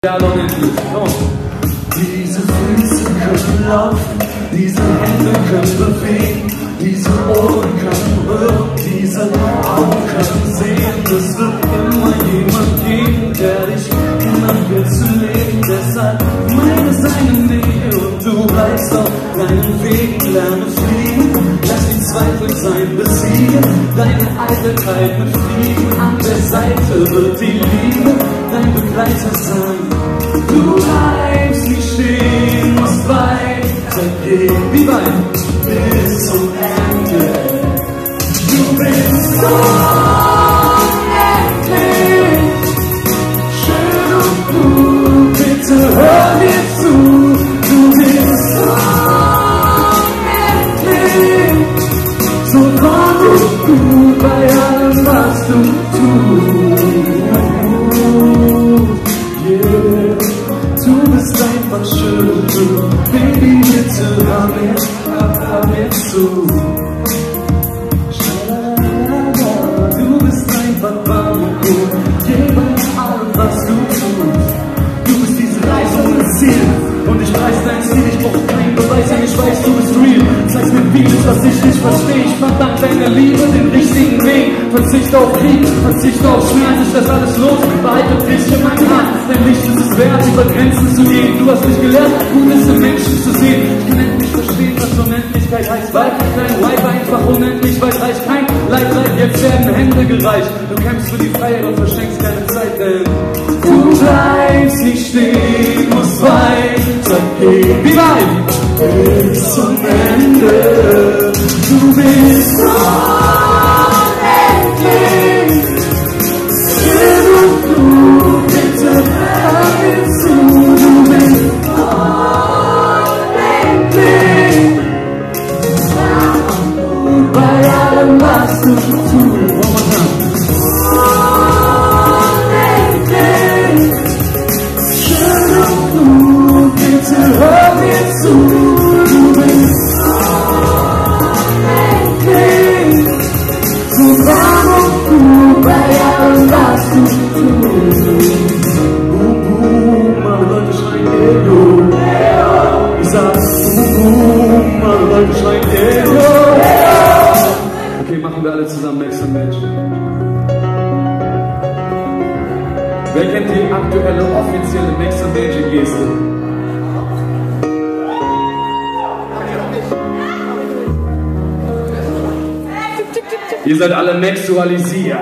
Ja, noch nicht. Diese Füße können laufen, diese Hände können bewegen, diese Ohren können hören, diese Augen können sehen. Es wird immer jemand geben, der dich immer wird zu leben. Deshalb meine seine Nähe und du bleibst auf deinem Weg. Lerne fliegen, lass die Zweifel sein besiegen, deine Eitelkeit mit Fliegen. An der Seite wird die Liebe dein Begleiter sein. Du bleibst nicht stehen, musst weitergehen. Wie weit? Bis zum Ende. Du bist unendlich. Schön und gut, bitte hör mir zu. Du bist unendlich. So wahr und gut bei allem, was du tust. Yeah. Du bist einfach schön, Baby, bitte hör mir zu. Du bist einfach warm und gut, bei allem, was du tust. Du bist diese Reise ohne Ziel und ich weiß dein Ziel, ich brauch keinen Beweis, denn ich weiß, du bist real. Zeig's mir vieles, was ich nicht verstehe. Ich fand dank deiner Liebe den richtigen Weg. Verzicht auf Krieg, verzicht auf Schmerz, ich lass alles los, behalte dich in meinem Herz. Dein Licht ist es wert, über Grenzen zu gehen. Du hast mich gelernt, Gutes im Menschen zu sehen. Ich kann endlich verstehen, was Unendlichkeit heißt, weil dein Weib einfach unendlich weit reicht. Kein Leid, jetzt werden Hände gereicht. Du kämpfst für die Freiheit und verschenkst keine Zeit, denn du bleibst nicht stehen, musst weitergehen. Wie weit? Bis zum Ende. Du bist unendlich. Schön und gut, bitte hör mir zu. Du bist unendlich. Bei allem, was du tust. Unendlich. Schön und gut, bitte hör mir zu. Du bist unendlich. So warm und gut bei allem, was du tust. Boom, boom, alle Leute schreien Ego. Ich sag boom, boom, alle Leute schreien Ego. Okay, machen wir alle zusammen Next Match. Wer kennt die aktuelle offizielle Next Major Geste? Ihr seid alle sexualisiert.